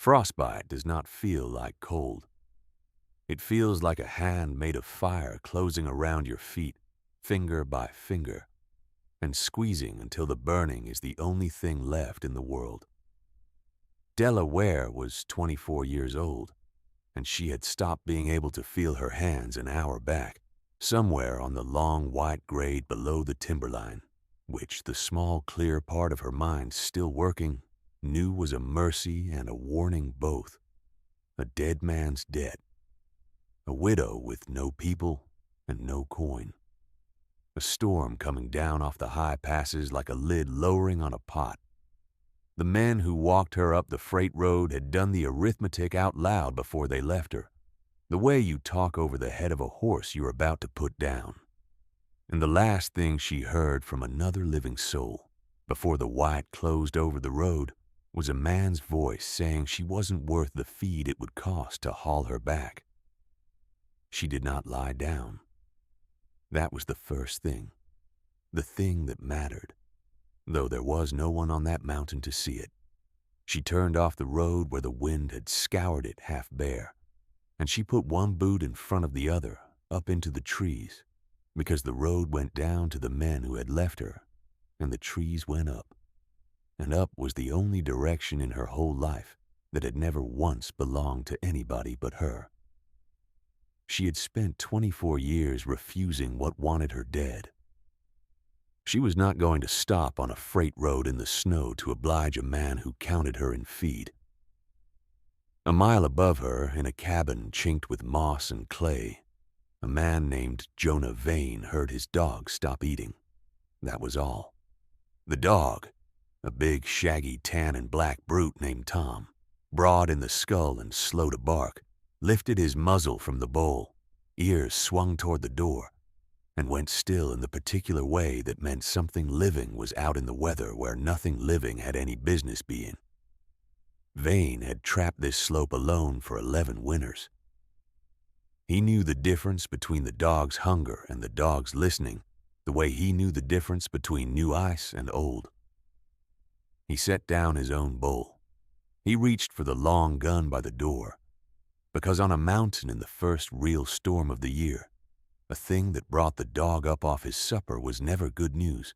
Frostbite does not feel like cold. It feels like a hand made of fire closing around your feet, finger by finger, and squeezing until the burning is the only thing left in the world. Della Ware was 24 years old, and she had stopped being able to feel her hands an hour back, somewhere on the long white grade below the Timberline, which the small clear part of her mind still working knew was a mercy and a warning both. A dead man's debt. A widow with no people and no coin. A storm coming down off the high passes like a lid lowering on a pot. The men who walked her up the freight road had done the arithmetic out loud before they left her, the way you talk over the head of a horse you're about to put down. And the last thing she heard from another living soul, before the white closed over the road, was a man's voice saying she wasn't worth the feed it would cost to haul her back. She did not lie down. That was the first thing, the thing that mattered, though there was no one on that mountain to see it. She turned off the road where the wind had scoured it half bare, and she put one boot in front of the other up into the trees, because the road went down to the men who had left her, and the trees went up. And up was the only direction in her whole life that had never once belonged to anybody but her. She had spent 24 years refusing what wanted her dead. She was not going to stop on a freight road in the snow to oblige a man who counted her in feed. A mile above her, in a cabin chinked with moss and clay, a man named Jonah Vane heard his dog stop eating. That was all. The dog, a big, shaggy, tan and black brute named Tom, broad in the skull and slow to bark, lifted his muzzle from the bowl, ears swung toward the door, and went still in the particular way that meant something living was out in the weather where nothing living had any business being. Vane had trapped this slope alone for 11 winters. He knew the difference between the dog's hunger and the dog's listening, the way he knew the difference between new ice and old. He set down his own bowl. He reached for the long gun by the door, because on a mountain in the first real storm of the year, a thing that brought the dog up off his supper was never good news,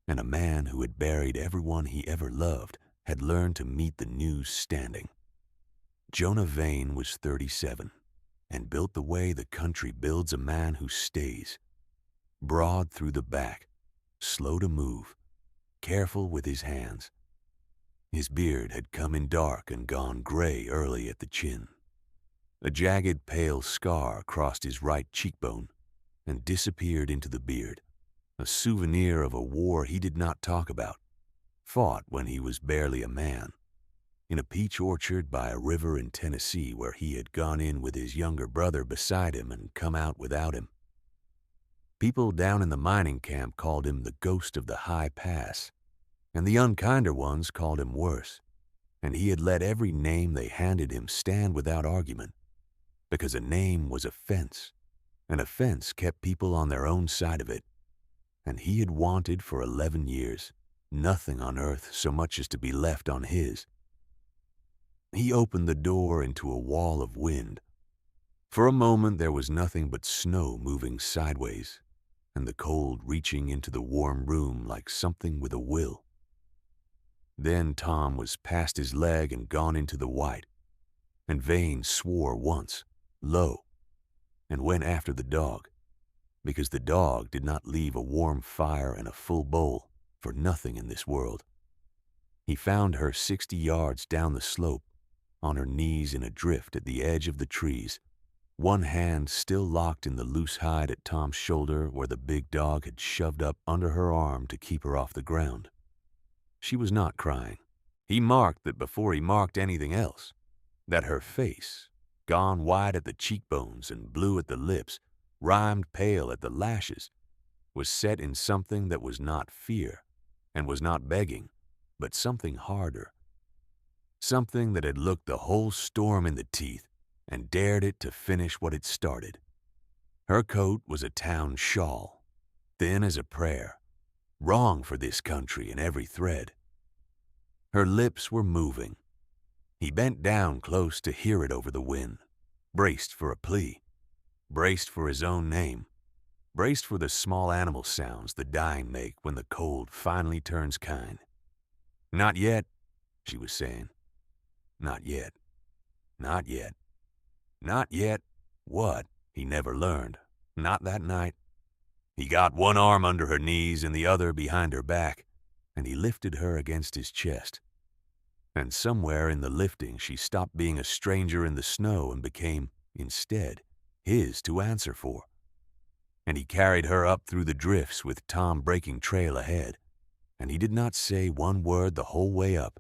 and a man who had buried everyone he ever loved had learned to meet the news standing. Jonah Vane was 37, and built the way the country builds a man who stays, broad through the back, slow to move, careful with his hands. His beard had come in dark and gone gray early at the chin. A jagged pale scar crossed his right cheekbone and disappeared into the beard, a souvenir of a war he did not talk about, fought when he was barely a man, in a peach orchard by a river in Tennessee where he had gone in with his younger brother beside him and come out without him. People down in the mining camp called him the ghost of the high pass, and the unkinder ones called him worse, and he had let every name they handed him stand without argument, because a name was a fence, and a fence kept people on their own side of it, and he had wanted for 11 years nothing on earth so much as to be left on his. He opened the door into a wall of wind. For a moment there was nothing but snow moving sideways, and the cold reaching into the warm room like something with a will. Then Tom was past his leg and gone into the white, and Vane swore once, low, and went after the dog, because the dog did not leave a warm fire and a full bowl for nothing in this world. He found her 60 yards down the slope, on her knees in a drift at the edge of the trees, one hand still locked in the loose hide at Tom's shoulder where the big dog had shoved up under her arm to keep her off the ground. She was not crying. He marked that before he marked anything else, that her face, gone white at the cheekbones and blue at the lips, rhymed pale at the lashes, was set in something that was not fear and was not begging, but something harder. Something that had looked the whole storm in the teeth and dared it to finish what it started. Her coat was a town shawl, thin as a prayer, wrong for this country in every thread. Her lips were moving, He bent down close to hear it over the wind, braced for a plea, braced for his own name, braced for the small animal sounds the dying make when the cold finally turns kind. "Not yet," she was saying. "Not yet. Not yet. Not yet." What? He never learned. Not that night. He got one arm under her knees and the other behind her back, and he lifted her against his chest. And somewhere in the lifting, she stopped being a stranger in the snow and became, instead, his to answer for. And he carried her up through the drifts with Tom breaking trail ahead, and he did not say one word the whole way up,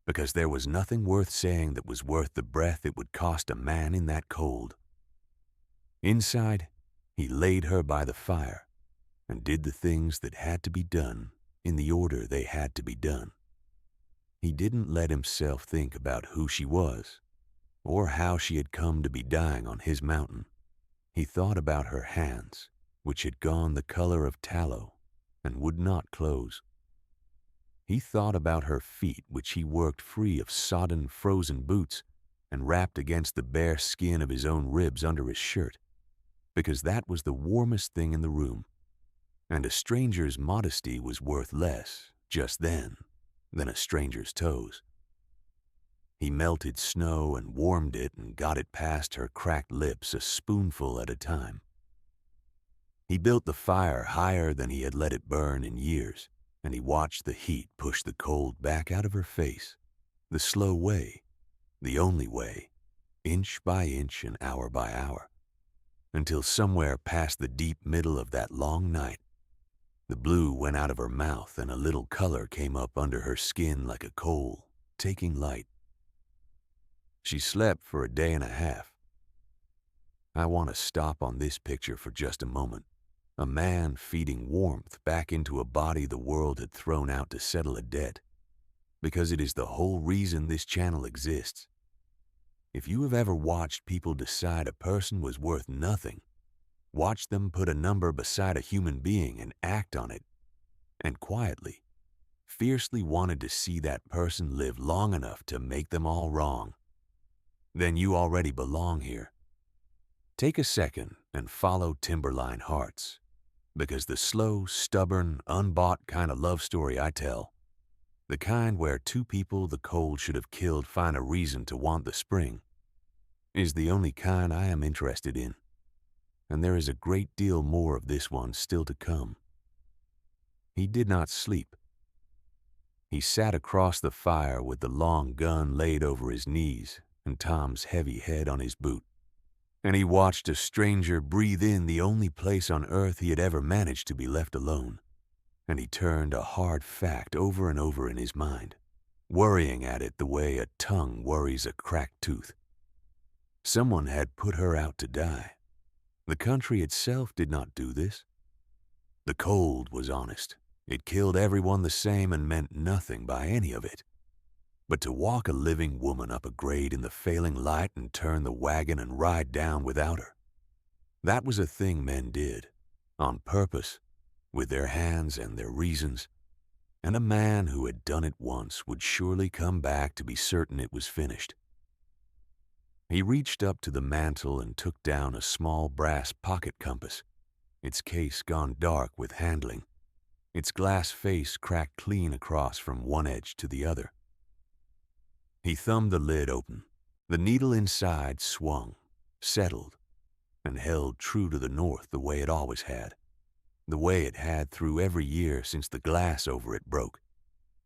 because there was nothing worth saying that was worth the breath it would cost a man in that cold. Inside, he laid her by the fire and did the things that had to be done in the order they had to be done. He didn't let himself think about who she was or how she had come to be dying on his mountain. He thought about her hands, which had gone the color of tallow and would not close. He thought about her feet, which he worked free of sodden, frozen boots and wrapped against the bare skin of his own ribs under his shirt, because that was the warmest thing in the room, and a stranger's modesty was worth less, just then, than a stranger's toes. He melted snow and warmed it and got it past her cracked lips a spoonful at a time. He built the fire higher than he had let it burn in years, and he watched the heat push the cold back out of her face, the slow way, the only way, inch by inch and hour by hour, until somewhere past the deep middle of that long night, the blue went out of her mouth and a little color came up under her skin like a coal, taking light. She slept for a day and a half. I want to stop on this picture for just a moment. A man feeding warmth back into a body the world had thrown out to settle a debt, because it is the whole reason this channel exists. If you have ever watched people decide a person was worth nothing, watch them put a number beside a human being and act on it, and quietly, fiercely wanted to see that person live long enough to make them all wrong, then you already belong here. Take a second and follow Timberline hearts, because the slow, stubborn, unbought kind of love story I tell, the kind where two people the cold should have killed find a reason to want the spring, is the only kind I am interested in. And there is a great deal more of this one still to come. He did not sleep. He sat across the fire with the long gun laid over his knees and Tom's heavy head on his boot, and he watched a stranger breathe in the only place on earth he had ever managed to be left alone, and he turned a hard fact over and over in his mind, worrying at it the way a tongue worries a cracked tooth. Someone had put her out to die. The country itself did not do this. The cold was honest. It killed everyone the same and meant nothing by any of it. But to walk a living woman up a grade in the failing light and turn the wagon and ride down without her, that was a thing men did, on purpose, with their hands and their reasons, and a man who had done it once would surely come back to be certain it was finished. He reached up to the mantel and took down a small brass pocket compass, its case gone dark with handling, its glass face cracked clean across from one edge to the other. He thumbed the lid open. The needle inside swung, settled, and held true to the north the way it always had, the way it had through every year since the glass over it broke,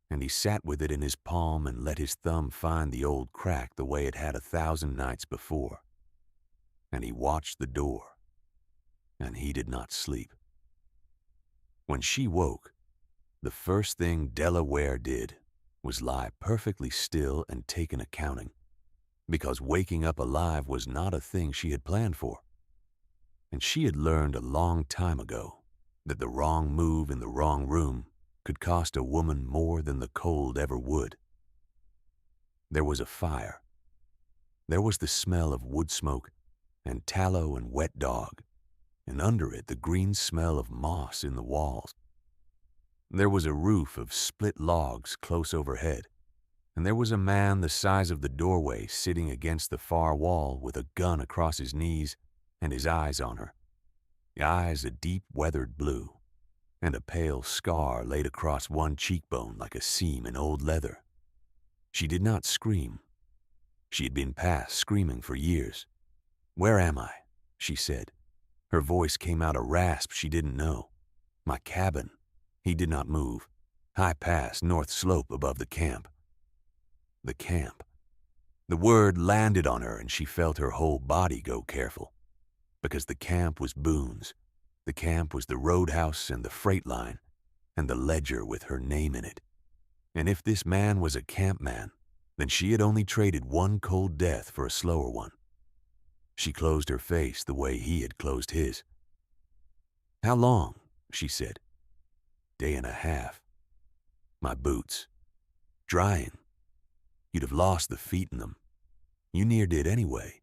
and he sat with it in his palm and let his thumb find the old crack the way it had 1,000 nights before. And he watched the door, and he did not sleep. When she woke, the first thing Della Ware did was lie perfectly still and take an accounting, because waking up alive was not a thing she had planned for. And she had learned a long time ago that the wrong move in the wrong room could cost a woman more than the cold ever would. There was a fire. There was the smell of wood smoke and tallow and wet dog, and under it the green smell of moss in the walls. There was a roof of split logs close overhead, and there was a man the size of the doorway sitting against the far wall with a gun across his knees and his eyes on her. The eyes a deep weathered blue, and a pale scar laid across one cheekbone like a seam in old leather. She did not scream. She had been past screaming for years. "Where am I?" she said. Her voice came out a rasp she didn't know. "My cabin." He did not move. "High Pass, North Slope above the camp." The camp. The word landed on her and she felt her whole body go careful. Because the camp was Boone's. The camp was the roadhouse and the freight line, and the ledger with her name in it. And if this man was a camp man, then she had only traded one cold death for a slower one. She closed her face the way he had closed his. "How long?" she said. "Day and a half. My boots. Drying. You'd have lost the feet in them. You near did anyway."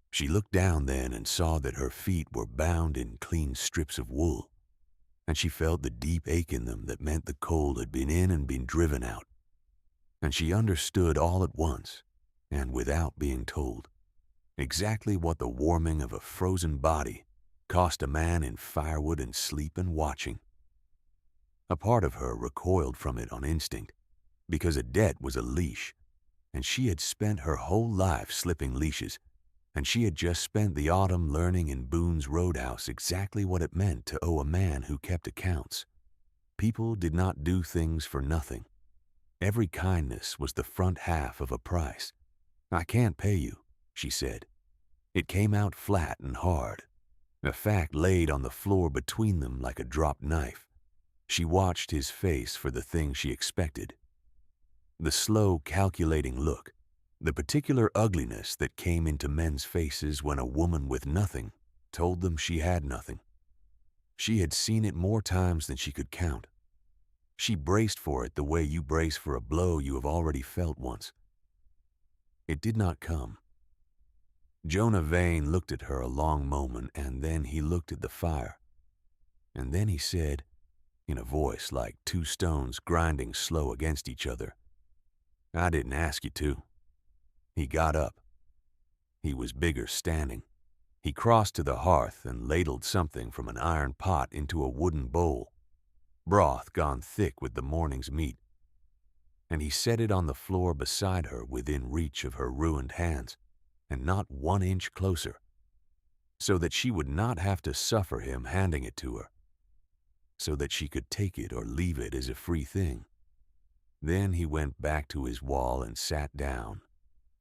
She looked down then and saw that her feet were bound in clean strips of wool, and she felt the deep ache in them that meant the cold had been in and been driven out. And she understood all at once, and without being told, exactly what the warming of a frozen body cost a man in firewood and sleep and watching. A part of her recoiled from it on instinct, because a debt was a leash, and she had spent her whole life slipping leashes, and she had just spent the autumn learning in Boone's roadhouse exactly what it meant to owe a man who kept accounts. People did not do things for nothing. Every kindness was the front half of a price. "I can't pay you," she said. It came out flat and hard, a fact laid on the floor between them like a dropped knife. She watched his face for the thing she expected. The slow, calculating look, the particular ugliness that came into men's faces when a woman with nothing told them she had nothing. She had seen it more times than she could count. She braced for it the way you brace for a blow you have already felt once. It did not come. Jonah Vane looked at her a long moment, and then he looked at the fire. And then he said, in a voice like two stones grinding slow against each other, "I didn't ask you to." He got up. He was bigger standing. He crossed to the hearth and ladled something from an iron pot into a wooden bowl, broth gone thick with the morning's meat, and he set it on the floor beside her within reach of her ruined hands, and not 1 inch closer, so that she would not have to suffer him handing it to her, so that she could take it or leave it as a free thing. Then he went back to his wall and sat down,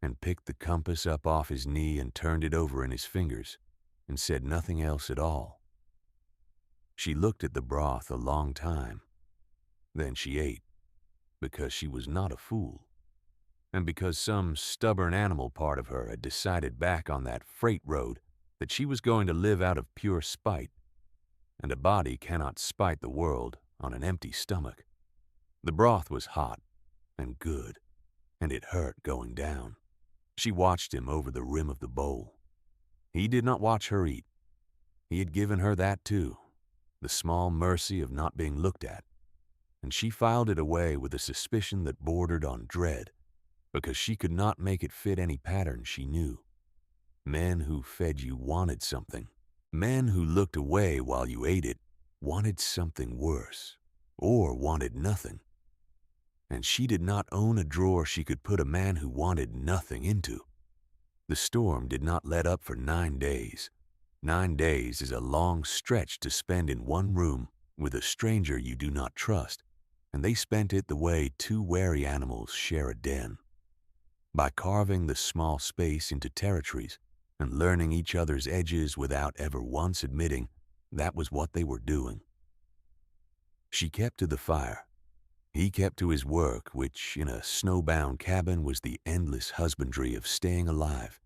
and picked the compass up off his knee and turned it over in his fingers, and said nothing else at all. She looked at the broth a long time. Then she ate, because she was not a fool, and because some stubborn animal part of her had decided back on that freight road that she was going to live out of pure spite, and a body cannot spite the world on an empty stomach. The broth was hot and good, and it hurt going down. She watched him over the rim of the bowl. He did not watch her eat. He had given her that too, the small mercy of not being looked at, and she filed it away with a suspicion that bordered on dread, because she could not make it fit any pattern she knew. Men who fed you wanted something. Men who looked away while you ate it wanted something worse, or wanted nothing. And she did not own a drawer she could put a man who wanted nothing into. The storm did not let up for 9 days. 9 days is a long stretch to spend in one room with a stranger you do not trust, and they spent it the way two wary animals share a den. By carving the small space into territories and learning each other's edges without ever once admitting that was what they were doing. She kept to the fire. He kept to his work, which in a snowbound cabin was the endless husbandry of staying alive,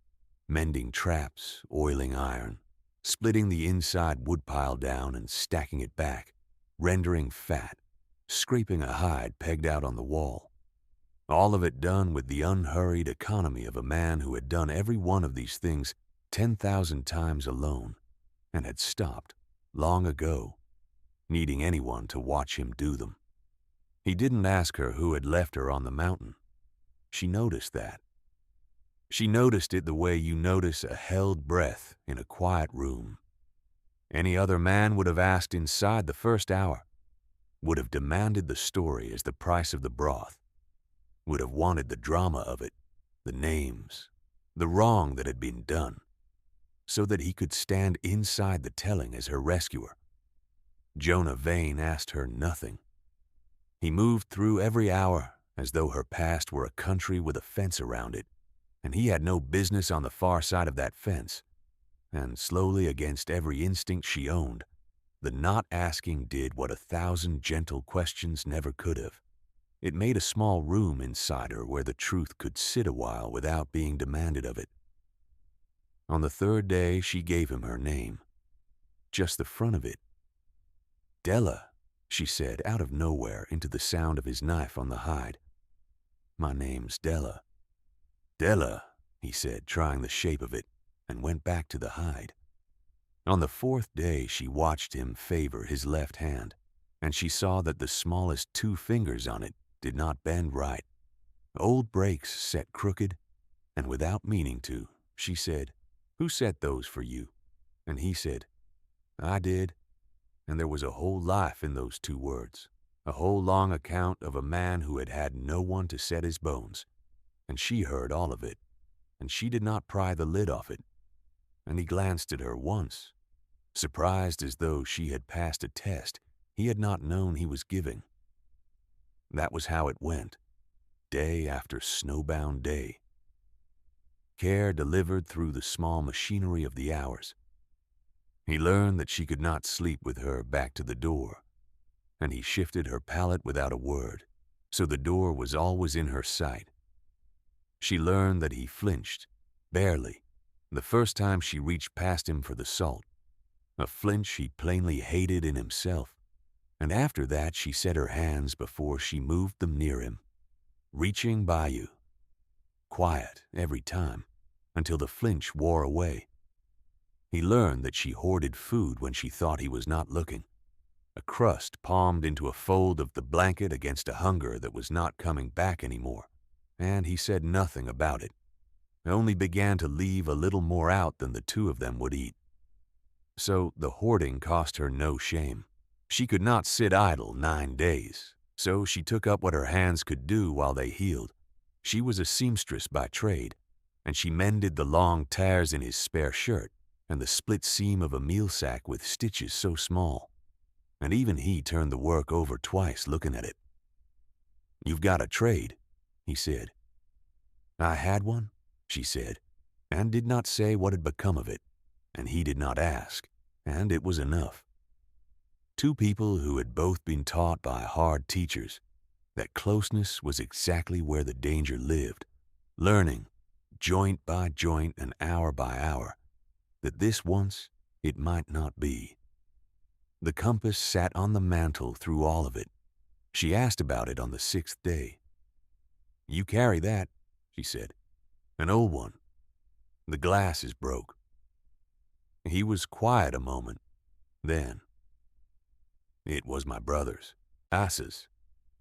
mending traps, oiling iron, splitting the inside woodpile down and stacking it back, rendering fat, scraping a hide pegged out on the wall. All of it done with the unhurried economy of a man who had done every one of these things 10,000 times alone, and had stopped, long ago, needing anyone to watch him do them. He didn't ask her who had left her on the mountain. She noticed that. She noticed it the way you notice a held breath in a quiet room. Any other man would have asked inside the first hour, would have demanded the story as the price of the broth, would have wanted the drama of it, the names, the wrong that had been done, so that he could stand inside the telling as her rescuer. Jonah Vane asked her nothing. He moved through every hour as though her past were a country with a fence around it, and he had no business on the far side of that fence. And slowly, against every instinct she owned, the not asking did what 1,000 gentle questions never could have. It made a small room inside her where the truth could sit a while without being demanded of it. On the third day, she gave him her name, just the front of it. Della, she said out of nowhere into the sound of his knife on the hide. My name's Della. Della, he said, trying the shape of it, and went back to the hide. On the fourth day, she watched him favor his left hand, and she saw that the smallest 2 fingers on it did not bend right. Old breaks set crooked, and without meaning to, she said, "Who set those for you?" And he said, "I did." And there was a whole life in those 2 words, a whole long account of a man who had had no one to set his bones. And she heard all of it, and she did not pry the lid off it. And he glanced at her once, surprised as though she had passed a test he had not known he was giving. That was how it went, day after snowbound day. Care delivered through the small machinery of the hours. He learned that she could not sleep with her back to the door, and he shifted her pallet without a word, so the door was always in her sight. She learned that he flinched, barely, the first time she reached past him for the salt, a flinch he plainly hated in himself, and after that she set her hands before she moved them near him, reaching by you, quiet every time, until the flinch wore away. He learned that she hoarded food when she thought he was not looking, a crust palmed into a fold of the blanket against a hunger that was not coming back anymore, and he said nothing about it, only began to leave a little more out than the 2 of them would eat. So the hoarding cost her no shame. She could not sit idle 9 days, so she took up what her hands could do while they healed. She was a seamstress by trade, and she mended the long tears in his spare shirt and the split seam of a meal sack with stitches so small. And even he turned the work over twice looking at it. "You've got a trade," he said. "I had one," she said, and did not say what had become of it, and he did not ask, and it was enough. 2 people who had both been taught by hard teachers that closeness was exactly where the danger lived, learning, joint by joint and hour by hour, that this once it might not be. The compass sat on the mantel through all of it. She asked about it on the 6th day. "You carry that," she said. "An old one. The glass is broke." He was quiet a moment. Then, "It was my brother's, Asa's.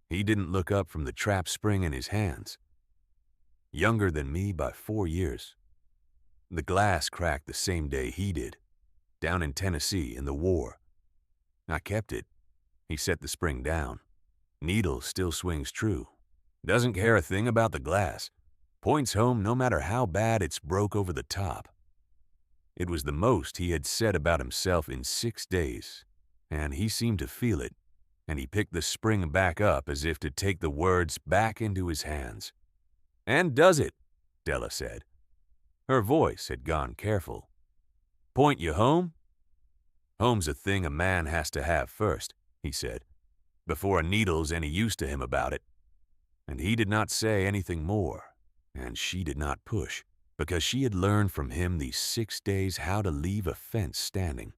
He didn't look up from the trap spring in his hands. Younger than me by 4 years. The glass cracked the same day he did, down in Tennessee in the war. I kept it. He set the spring down. Needle still swings true. Doesn't care a thing about the glass. Points home no matter how bad it's broke over the top." It was the most he had said about himself in 6 days, and he seemed to feel it, and he picked the spring back up as if to take the words back into his hands. "And does it," Della said. Her voice had gone careful. "Point you home?" "Home's a thing a man has to have first," he said, "before a needle's any use to him about it." And he did not say anything more, and she did not push, because she had learned from him these 6 days how to leave a fence standing.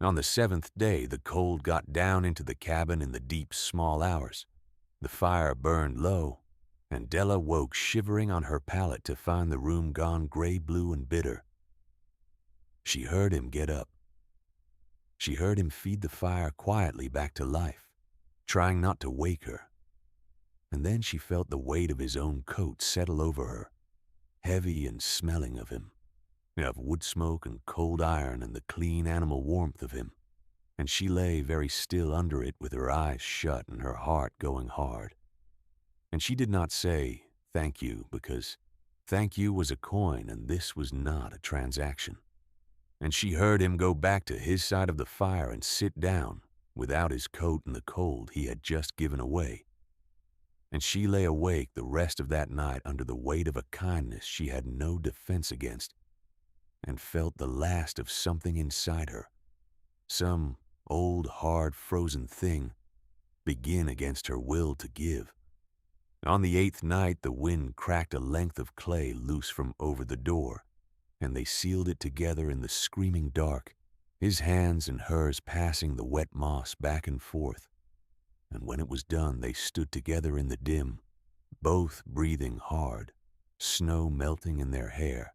On the 7th day, the cold got down into the cabin in the deep, small hours. The fire burned low, and Della woke shivering on her pallet to find the room gone gray-blue and bitter. She heard him get up. She heard him feed the fire quietly back to life, trying not to wake her. and then she felt the weight of his own coat settle over her, heavy and smelling of him, of wood smoke and cold iron and the clean animal warmth of him, and she lay very still under it with her eyes shut and her heart going hard. And she did not say, "Thank you," because thank you was a coin and this was not a transaction. And she heard him go back to his side of the fire and sit down without his coat in the cold he had just given away. And she lay awake the rest of that night under the weight of a kindness she had no defense against, and felt the last of something inside her, some old, hard, frozen thing, begin against her will to give. On the 8th night, the wind cracked a length of clay loose from over the door, and they sealed it together in the screaming dark, his hands and hers passing the wet moss back and forth. And when it was done, they stood together in the dim, both breathing hard, snow melting in their hair,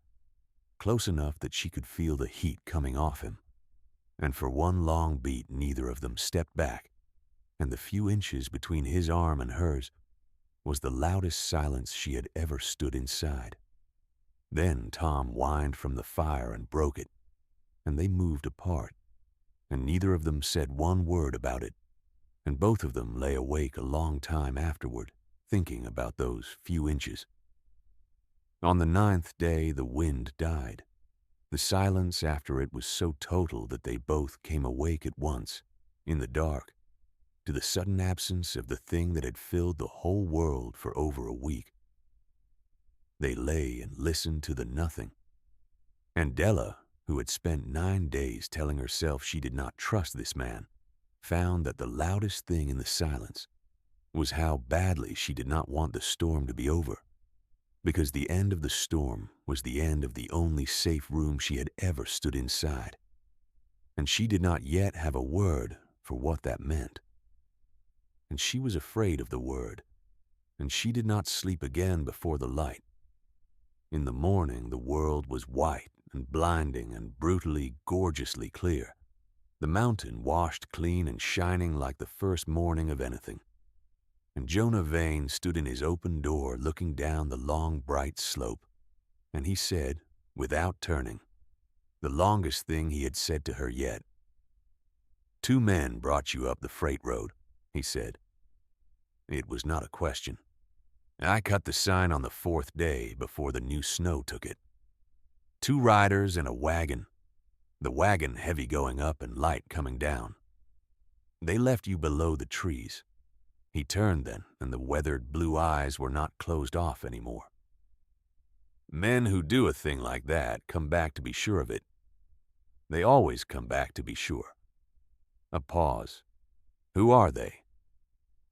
close enough that she could feel the heat coming off him. And for one long beat, neither of them stepped back, and the few inches between his arm and hers was the loudest silence she had ever stood inside. Then Tom whined from the fire and broke it, and they moved apart, and neither of them said one word about it, and both of them lay awake a long time afterward, thinking about those few inches. On the 9th day, the wind died. The silence after it was so total that they both came awake at once, in the dark, to the sudden absence of the thing that had filled the whole world for over a week. They lay and listened to the nothing. And Della, who had spent 9 days telling herself she did not trust this man, found that the loudest thing in the silence was how badly she did not want the storm to be over, because the end of the storm was the end of the only safe room she had ever stood inside, and she did not yet have a word for what that meant. And she was afraid of the word, and she did not sleep again before the light. In the morning, the world was white and blinding and brutally, gorgeously clear, the mountain washed clean and shining like the first morning of anything. And Jonah Vane stood in his open door looking down the long, bright slope, and he said, without turning, the longest thing he had said to her yet. "2 men brought you up the freight road," he said. It was not a question. I cut the sign on the 4th day before the new snow took it. 2 riders and a wagon, the wagon heavy going up and light coming down. They left you below the trees. He turned then, and the weathered blue eyes were not closed off anymore. Men who do a thing like that come back to be sure of it. They always come back to be sure. A pause. Who are they?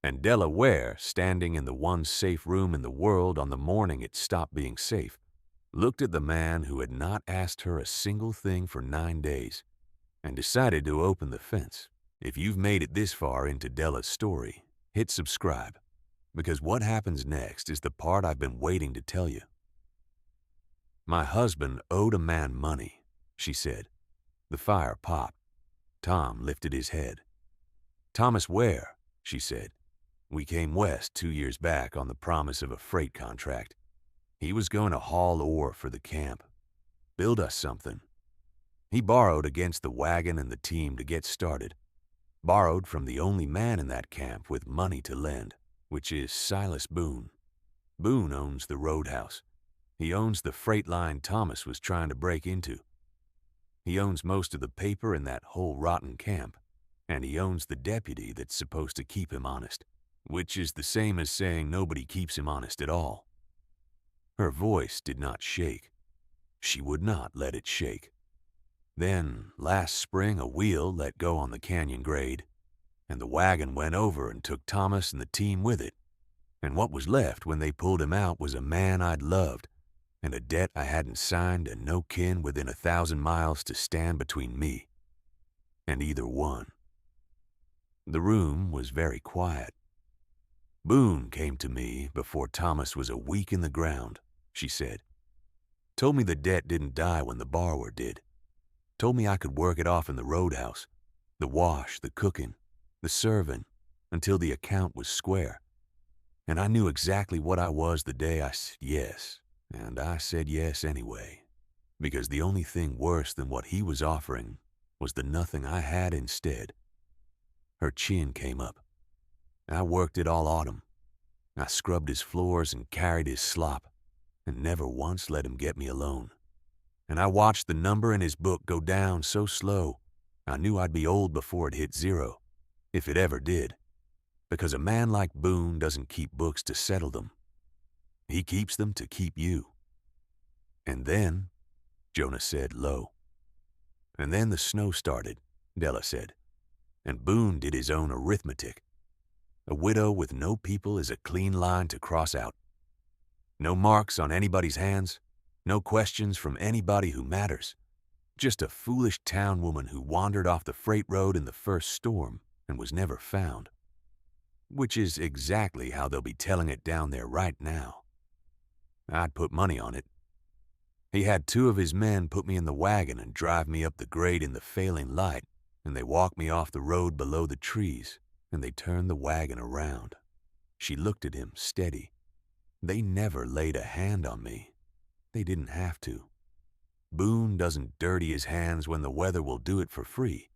And Della Ware, standing in the one safe room in the world on the morning it stopped being safe, looked at the man who had not asked her a single thing for 9 days, and decided to open the fence. If you've made it this far into Della's story, hit subscribe, because what happens next is the part I've been waiting to tell you. My husband owed a man money, she said. The fire popped. Tom lifted his head. Thomas Ware, she said. We came west 2 years back on the promise of a freight contract. He was going to haul ore for the camp, build us something. He borrowed against the wagon and the team to get started. Borrowed from the only man in that camp with money to lend, which is Silas Boone. Boone owns the roadhouse. He owns the freight line Thomas was trying to break into. He owns most of the paper in that whole rotten camp, and he owns the deputy that's supposed to keep him honest, which is the same as saying nobody keeps him honest at all. Her voice did not shake. She would not let it shake. Then, last spring, a wheel let go on the canyon grade, and the wagon went over and took Thomas and the team with it. And what was left when they pulled him out was a man I'd loved, and a debt I hadn't signed, and no kin within 1,000 miles to stand between me and either one. The room was very quiet. Boone came to me before Thomas was a week in the ground, she said. Told me the debt didn't die when the borrower did. Told me I could work it off in the roadhouse, the wash, the cooking, the serving, until the account was square. And I knew exactly what I was the day I said yes, and I said yes anyway, because the only thing worse than what he was offering was the nothing I had instead. Her chin came up. I worked it all autumn. I scrubbed his floors and carried his slop, and never once let him get me alone. And I watched the number in his book go down so slow, I knew I'd be old before it hit 0, if it ever did, because a man like Boone doesn't keep books to settle them. He keeps them to keep you. And then, Jonah said low. And then the snow started, Della said, and Boone did his own arithmetic. A widow with no people is a clean line to cross out. No marks on anybody's hands, no questions from anybody who matters. Just a foolish town woman who wandered off the freight road in the first storm and was never found. Which is exactly how they'll be telling it down there right now. I'd put money on it. He had 2 of his men put me in the wagon and drive me up the grade in the failing light, and they walked me off the road below the trees, and they turned the wagon around. She looked at him steady. They never laid a hand on me. They didn't have to. Boone doesn't dirty his hands when the weather will do it for free.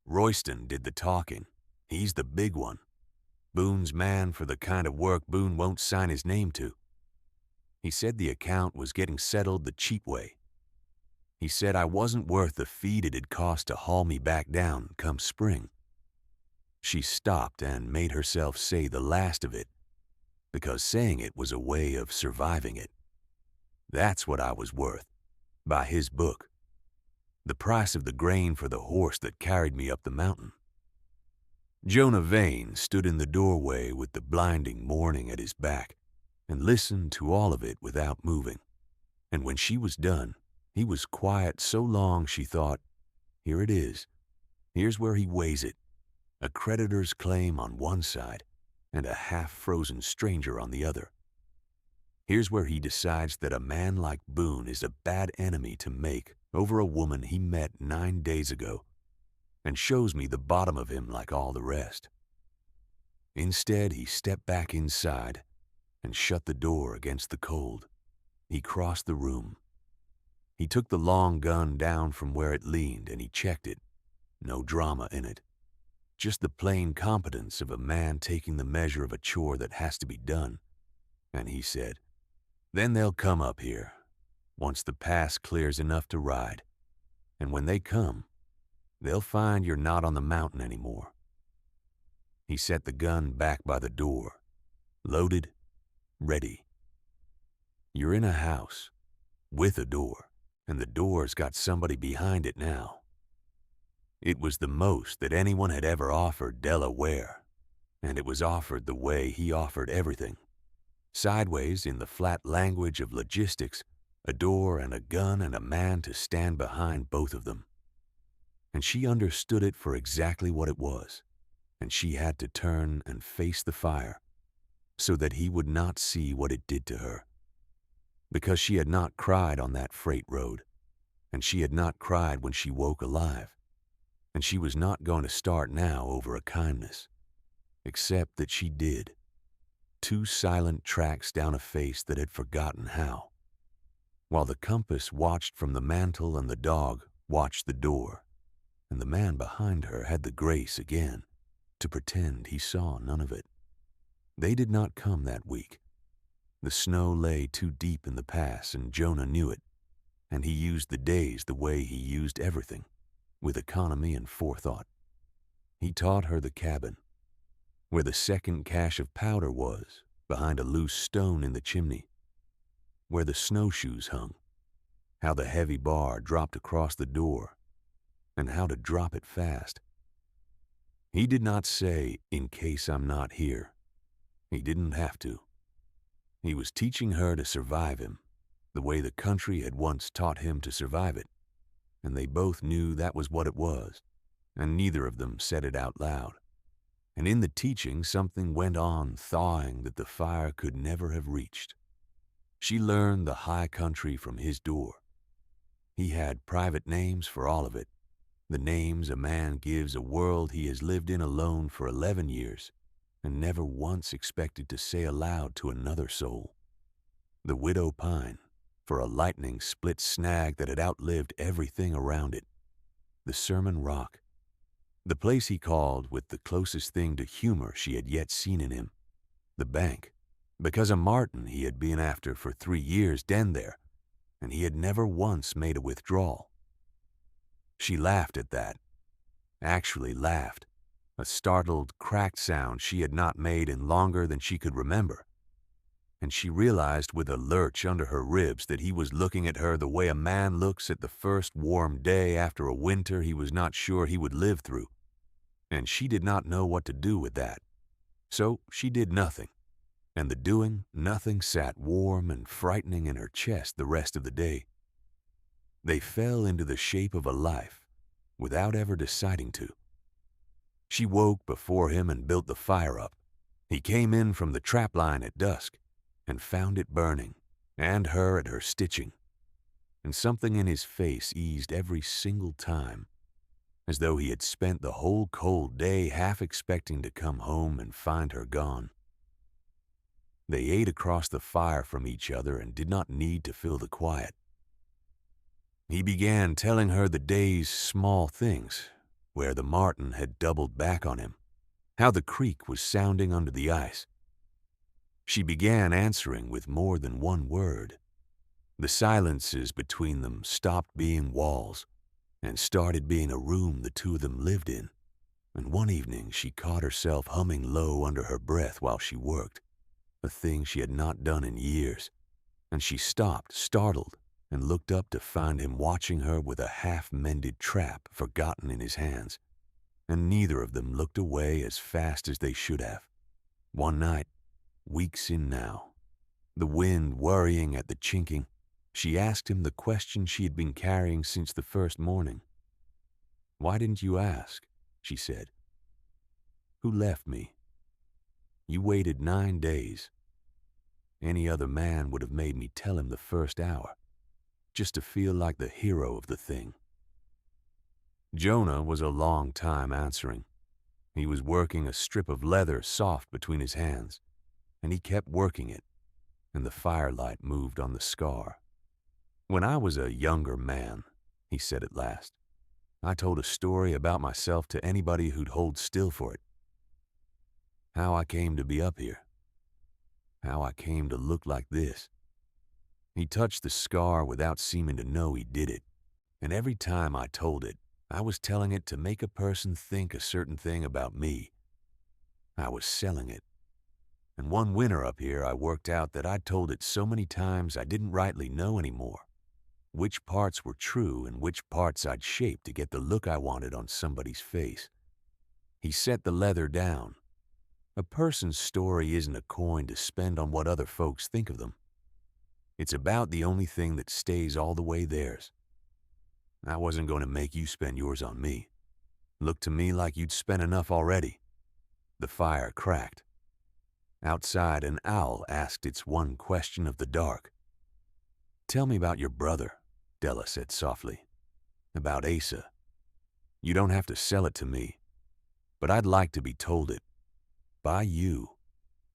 Royston did the talking. He's the big one. Boone's man for the kind of work Boone won't sign his name to. He said the account was getting settled the cheap way. He said I wasn't worth the feed it'd cost to haul me back down come spring. She stopped and made herself say the last of it, because saying it was a way of surviving it. That's what I was worth, by his book. The price of the grain for the horse that carried me up the mountain. Jonah Vane stood in the doorway with the blinding morning at his back and listened to all of it without moving. And when she was done, he was quiet so long she thought, here it is. Here's where he weighs it. A creditor's claim on one side and a half-frozen stranger on the other. Here's where he decides that a man like Boone is a bad enemy to make over a woman he met 9 days ago, and shows me the bottom of him like all the rest. Instead, he stepped back inside and shut the door against the cold. He crossed the room. He took the long gun down from where it leaned and he checked it. No drama in it. Just the plain competence of a man taking the measure of a chore that has to be done. And he said, then they'll come up here, once the pass clears enough to ride. And when they come, they'll find you're not on the mountain anymore. He set the gun back by the door, loaded, ready. You're in a house, with a door, and the door's got somebody behind it now. It was the most that anyone had ever offered Della Ware, and it was offered the way he offered everything. Sideways, in the flat language of logistics, a door and a gun and a man to stand behind both of them. And she understood it for exactly what it was, and she had to turn and face the fire so that he would not see what it did to her. Because she had not cried on that freight road, and she had not cried when she woke alive, and she was not going to start now over a kindness, except that she did. 2 silent tracks down a face that had forgotten how, while the compass watched from the mantel and the dog watched the door, and the man behind her had the grace again to pretend he saw none of it. They did not come that week. The snow lay too deep in the pass, and Jonah knew it, and he used the days the way he used everything, with economy and forethought. He taught her the cabin, where the second cache of powder was, behind a loose stone in the chimney, where the snowshoes hung, how the heavy bar dropped across the door, and how to drop it fast. He did not say, in case I'm not here. He didn't have to. He was teaching her to survive him, the way the country had once taught him to survive it, and they both knew that was what it was, and neither of them said it out loud. And in the teaching, something went on thawing that the fire could never have reached. She learned the high country from his door. He had private names for all of it, the names a man gives a world he has lived in alone for 11 years, and never once expected to say aloud to another soul. The widow pine, for a lightning-split snag that had outlived everything around it. The Sermon Rock, the place he called with the closest thing to humor she had yet seen in him. The bank, because a martin he had been after for 3 years denned there, and he had never once made a withdrawal. She laughed at that, actually laughed, a startled, cracked sound she had not made in longer than she could remember. And she realized with a lurch under her ribs that he was looking at her the way a man looks at the first warm day after a winter he was not sure he would live through. And she did not know what to do with that. So she did nothing, and the doing nothing sat warm and frightening in her chest the rest of the day. They fell into the shape of a life without ever deciding to. She woke before him and built the fire up. He came in from the trapline at dusk and found it burning, and her at her stitching. And something in his face eased every single time, as though he had spent the whole cold day half expecting to come home and find her gone. They ate across the fire from each other and did not need to fill the quiet. He began telling her the day's small things, where the martin had doubled back on him, how the creek was sounding under the ice. She began answering with more than one word. The silences between them stopped being walls and started being a room the two of them lived in. And one evening she caught herself humming low under her breath while she worked, a thing she had not done in years, and she stopped, startled, and looked up to find him watching her with a half-mended trap forgotten in his hands, and neither of them looked away as fast as they should have. One night, weeks in now, the wind worrying at the chinking, she asked him the question she had been carrying since the first morning. "Why didn't you ask?" she said. "Who left me? You waited 9 days. Any other man would have made me tell him the first hour, just to feel like the hero of the thing." Jonah was a long time answering. He was working a strip of leather soft between his hands, and he kept working it, and the firelight moved on the scar. "When I was a younger man," he said at last, "I told a story about myself to anybody who'd hold still for it. How I came to be up here. How I came to look like this." He touched the scar without seeming to know he did it, and every time I told it, I was telling it to make a person think a certain thing about me. I was selling it. And one winter up here I worked out that I'd told it so many times I didn't rightly know anymore which parts were true and which parts I'd shaped to get the look I wanted on somebody's face. He set the leather down. A person's story isn't a coin to spend on what other folks think of them. It's about the only thing that stays all the way theirs. I wasn't going to make you spend yours on me. Looked to me like you'd spent enough already. The fire cracked. Outside, an owl asked its one question of the dark. "Tell me about your brother," Della said softly. "About Asa. You don't have to sell it to me, but I'd like to be told it. By you,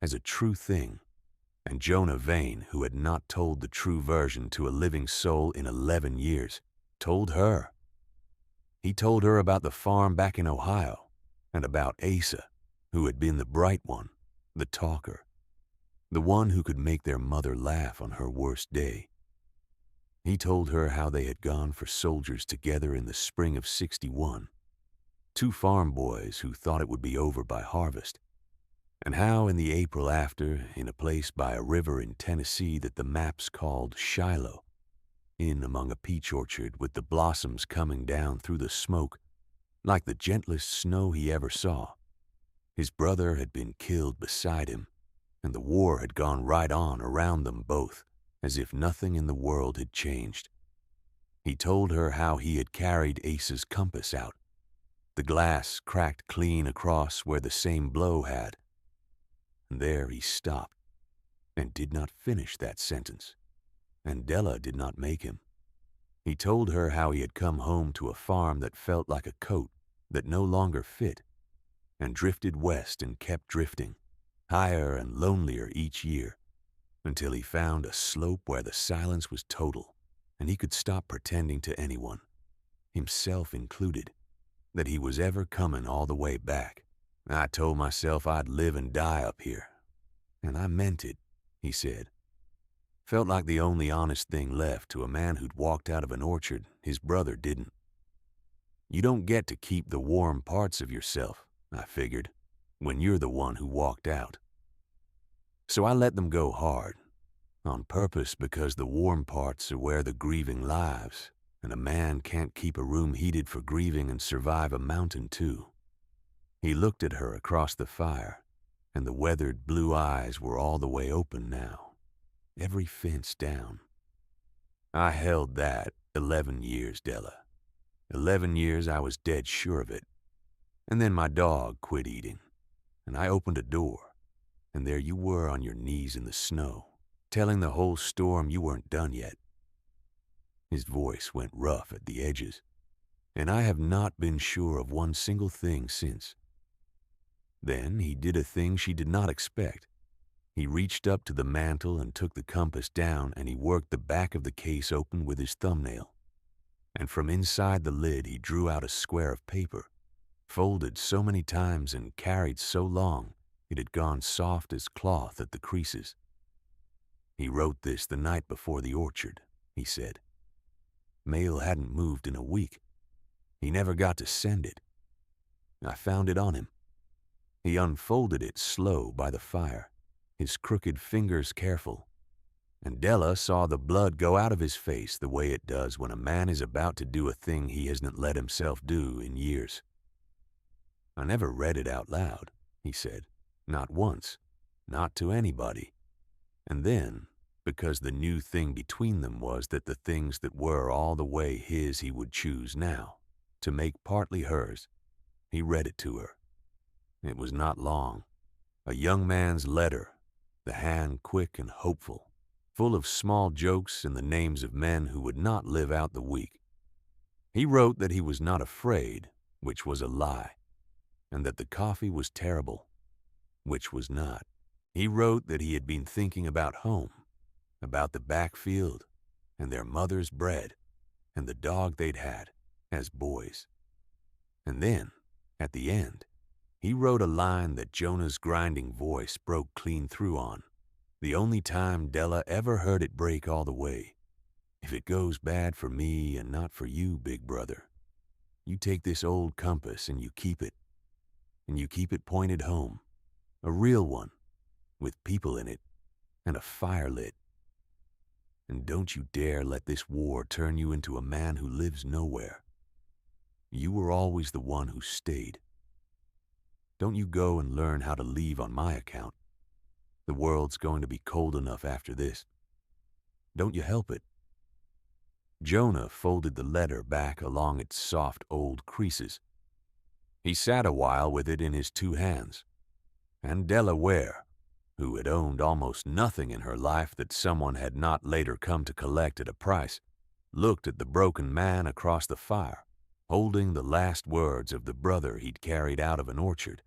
as a true thing." And Jonah Vane, who had not told the true version to a living soul in 11 years, told her. He told her about the farm back in Ohio, and about Asa, who had been the bright one, the talker, the one who could make their mother laugh on her worst day. He told her how they had gone for soldiers together in the spring of '61, 2 farm boys who thought it would be over by harvest, and how in the April after, in a place by a river in Tennessee that the maps called Shiloh, in among a peach orchard with the blossoms coming down through the smoke, like the gentlest snow he ever saw, his brother had been killed beside him, and the war had gone right on around them both, as if nothing in the world had changed. He told her how he had carried Asa's compass out, the glass cracked clean across where the same blow had. And there he stopped, and did not finish that sentence, and Della did not make him. He told her how he had come home to a farm that felt like a coat that no longer fit, and drifted west and kept drifting, higher and lonelier each year, until he found a slope where the silence was total, and he could stop pretending to anyone, himself included, that he was ever coming all the way back. I told myself I'd live and die up here, and I meant it, he said. Felt like the only honest thing left to a man who'd walked out of an orchard his brother didn't. You don't get to keep the warm parts of yourself, I figured, when you're the one who walked out. So I let them go hard, on purpose, because the warm parts are where the grieving lives, and a man can't keep a room heated for grieving and survive a mountain too. He looked at her across the fire, and the weathered blue eyes were all the way open now, every fence down. I held that 11 years, Della. 11 years I was dead sure of it. And then my dog quit eating, and I opened a door, and there you were on your knees in the snow, telling the whole storm you weren't done yet. His voice went rough at the edges, and I have not been sure of one single thing since. Then he did a thing she did not expect. He reached up to the mantel and took the compass down, and he worked the back of the case open with his thumbnail. And from inside the lid he drew out a square of paper, folded so many times and carried so long it had gone soft as cloth at the creases. He wrote this the night before the orchard, he said. Mail hadn't moved in a week. He never got to send it. I found it on him. He unfolded it slow by the fire, his crooked fingers careful, and Della saw the blood go out of his face the way it does when a man is about to do a thing he hasn't let himself do in years. I never read it out loud, he said, not once, not to anybody. And then, because the new thing between them was that the things that were all the way his he would choose now, to make partly hers, he read it to her. It was not long. A young man's letter, the hand quick and hopeful, full of small jokes and the names of men who would not live out the week. He wrote that he was not afraid, which was a lie, and that the coffee was terrible, which was not. He wrote that he had been thinking about home, about the backfield, and their mother's bread, and the dog they'd had as boys. And then, at the end, he wrote a line that Jonah's grinding voice broke clean through on, the only time Della ever heard it break all the way. If it goes bad for me and not for you, big brother, you take this old compass and you keep it pointed home, a real one, with people in it, and a fire lit. And don't you dare let this war turn you into a man who lives nowhere. You were always the one who stayed. Don't you go and learn how to leave on my account. The world's going to be cold enough after this. Don't you help it. Jonah folded the letter back along its soft old creases. He sat a while with it in his two hands, and Della Ware, who had owned almost nothing in her life that someone had not later come to collect at a price, looked at the broken man across the fire, holding the last words of the brother he'd carried out of an orchard,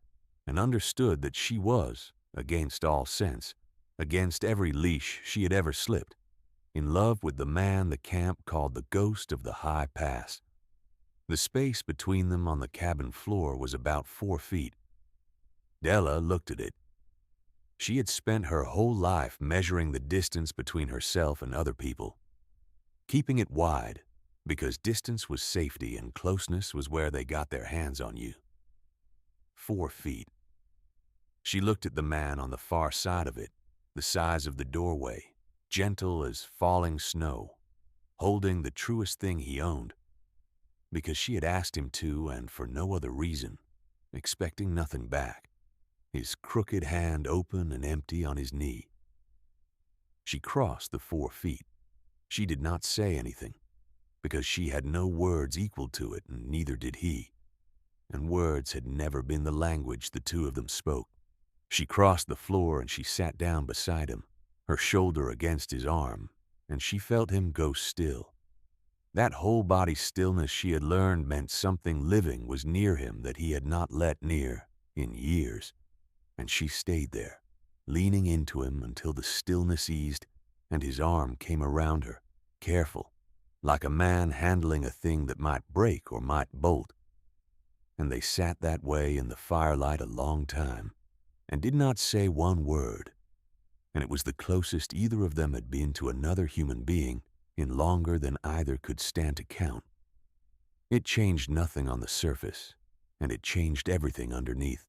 and understood that she was, against all sense, against every leash she had ever slipped, in love with the man the camp called the ghost of the high pass. The space between them on the cabin floor was about 4 feet. Della looked at it. She had spent her whole life measuring the distance between herself and other people, keeping it wide, because distance was safety and closeness was where they got their hands on you. 4 feet. She looked at the man on the far side of it, the size of the doorway, gentle as falling snow, holding the truest thing he owned, because she had asked him to and for no other reason, expecting nothing back, his crooked hand open and empty on his knee. She crossed the 4 feet. She did not say anything, because she had no words equal to it, and neither did he, and words had never been the language the two of them spoke. She crossed the floor and she sat down beside him, her shoulder against his arm, and she felt him go still. That whole-body stillness she had learned meant something living was near him that he had not let near in years, and she stayed there, leaning into him until the stillness eased and his arm came around her, careful, like a man handling a thing that might break or might bolt. And they sat that way in the firelight a long time and did not say one word, and it was the closest either of them had been to another human being in longer than either could stand to count. It changed nothing on the surface, and it changed everything underneath.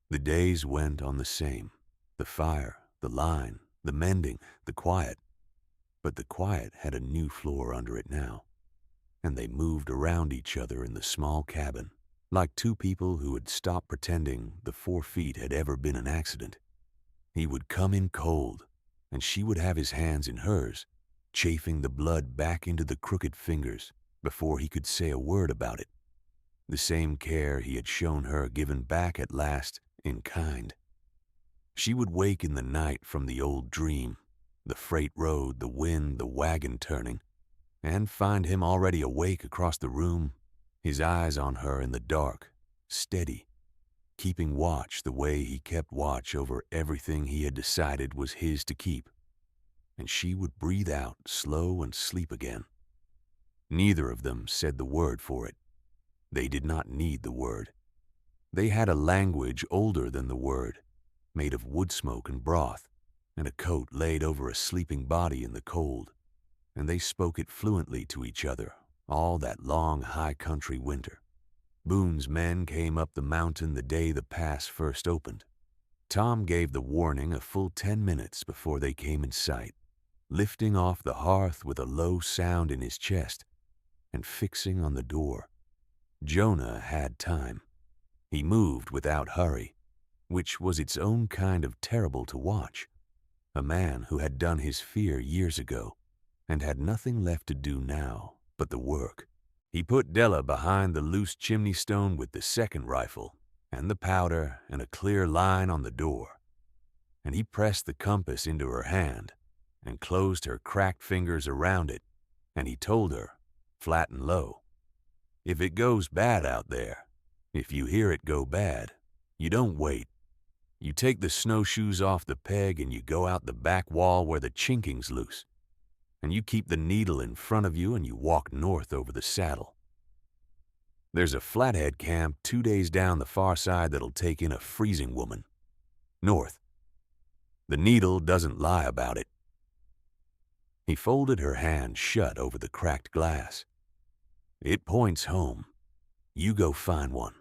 The days went on the same, the fire, the line, the mending, the quiet. But the quiet had a new floor under it now, and they moved around each other in the small cabin, like two people who had stopped pretending the 4 feet had ever been an accident. He would come in cold, and she would have his hands in hers, chafing the blood back into the crooked fingers before he could say a word about it. The same care he had shown her given back at last in kind. She would wake in the night from the old dream, the freight road, the wind, the wagon turning, and find him already awake across the room, his eyes on her in the dark, steady, keeping watch the way he kept watch over everything he had decided was his to keep. And she would breathe out slow and sleep again. Neither of them said the word for it. They did not need the word. They had a language older than the word, made of wood smoke and broth, and a coat laid over a sleeping body in the cold, and they spoke it fluently to each other all that long high country winter. Boone's men came up the mountain the day the pass first opened. Tom gave the warning a full 10 minutes before they came in sight, lifting off the hearth with a low sound in his chest and fixing on the door. Jonah had time. He moved without hurry, which was its own kind of terrible to watch. A man who had done his fear years ago and had nothing left to do now but the work. He put Della behind the loose chimney stone with the second rifle and the powder and a clear line on the door, and he pressed the compass into her hand and closed her cracked fingers around it, and he told her, flat and low, "If it goes bad out there, if you hear it go bad, you don't wait. You take the snowshoes off the peg and you go out the back wall where the chinking's loose, and you keep the needle in front of you and you walk north over the saddle. There's a flathead camp 2 days down the far side that'll take in a freezing woman. North. The needle doesn't lie about it." He folded her hand shut over the cracked glass. "It points home. You go find one."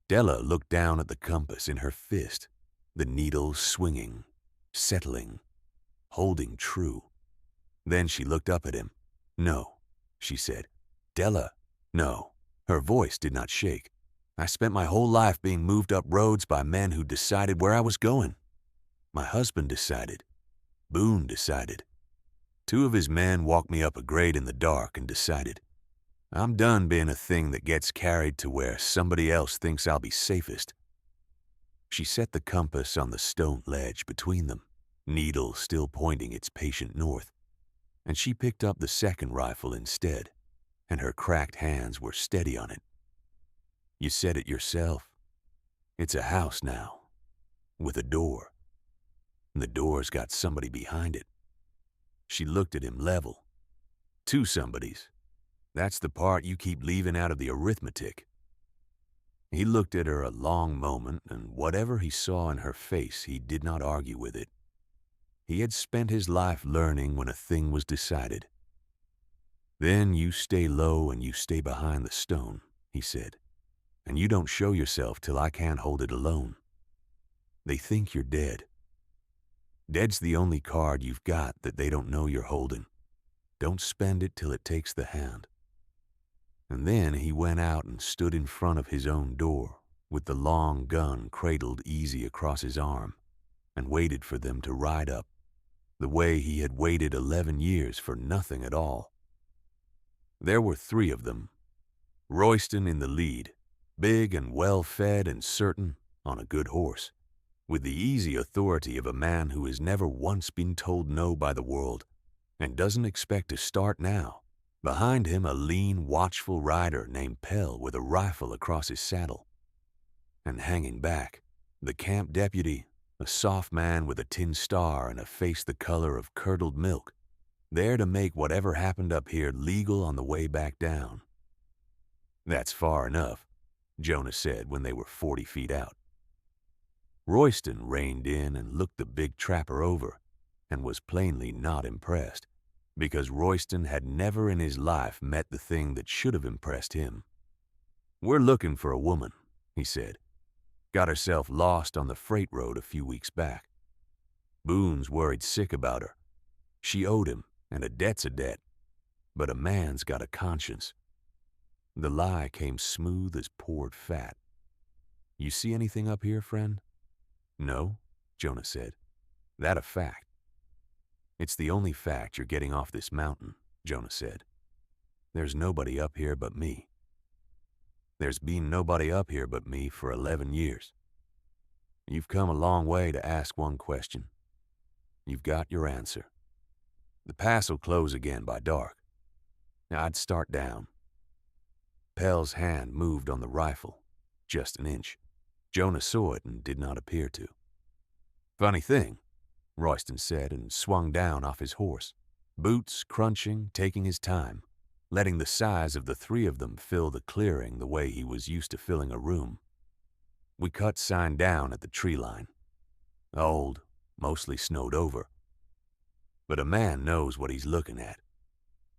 Della looked down at the compass in her fist, the needle swinging, settling, holding true. Then she looked up at him. "No," she said. "Della, no." Her voice did not shake. "I spent my whole life being moved up roads by men who decided where I was going. My husband decided. Boone decided. 2 of his men walked me up a grade in the dark and decided. I'm done being a thing that gets carried to where somebody else thinks I'll be safest." She set the compass on the stone ledge between them, needle still pointing its patient north, and she picked up the second rifle instead, and her cracked hands were steady on it. "You said it yourself. It's a house now, with a door, and the door's got somebody behind it." She looked at him level. "2 somebodies. That's the part you keep leaving out of the arithmetic." He looked at her a long moment, and whatever he saw in her face, he did not argue with it. He had spent his life learning when a thing was decided. "Then you stay low and you stay behind the stone," he said, "and you don't show yourself till I can't hold it alone. They think you're dead. Dead's the only card you've got that they don't know you're holding. Don't spend it till it takes the hand." And then he went out and stood in front of his own door, with the long gun cradled easy across his arm, and waited for them to ride up, the way he had waited 11 years for nothing at all. There were 3 of them, Royston in the lead, big and well-fed and certain, on a good horse, with the easy authority of a man who has never once been told no by the world and doesn't expect to start now. Behind him, a lean, watchful rider named Pell with a rifle across his saddle. And hanging back, the camp deputy, a soft man with a tin star and a face the color of curdled milk, there to make whatever happened up here legal on the way back down. That's far enough, Jonah said when they were 40 feet out. Royston reined in and looked the big trapper over and was plainly not impressed, because Royston had never in his life met the thing that should have impressed him. "We're looking for a woman," he said. "Got herself lost on the freight road a few weeks back. Boone's worried sick about her. She owed him, and a debt's a debt, but a man's got a conscience." The lie came smooth as poured fat. "You see anything up here, friend?" "No," Jonah said. "That a fact?" "It's the only fact you're getting off this mountain," Jonah said. "There's nobody up here but me. There's been nobody up here but me for 11 years. You've come a long way to ask one question. You've got your answer. The pass'll close again by dark. Now I'd start down." Pell's hand moved on the rifle, just an inch. Jonah saw it and did not appear to. "Funny thing," Royston said, and swung down off his horse, boots crunching, taking his time, letting the size of the three of them fill the clearing the way he was used to filling a room. "We cut sign down at the tree line. Old, mostly snowed over. But a man knows what he's looking at.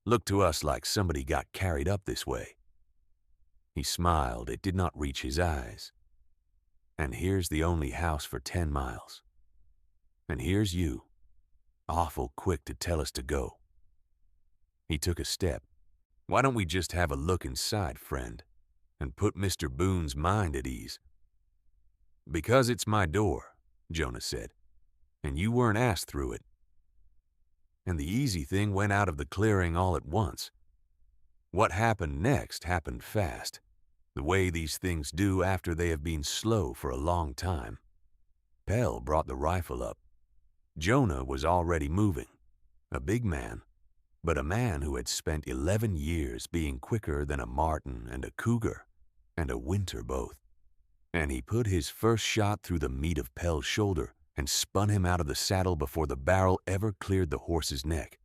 Looked to us like somebody got carried up this way." He smiled. It did not reach his eyes. "And here's the only house for 10 miles. And here's you, awful quick to tell us to go." He took a step. "Why don't we just have a look inside, friend, and put Mr. Boone's mind at ease?" "Because it's my door," Jonah said, "and you weren't asked through it. And the easy thing went out of the clearing all at once. What happened next happened fast, the way these things do after they have been slow for a long time." Pell brought the rifle up. Jonah was already moving, a big man, but a man who had spent 11 years being quicker than a marten and a cougar, and a winter both. And he put his first shot through the meat of Pell's shoulder and spun him out of the saddle before the barrel ever cleared the horse's neck.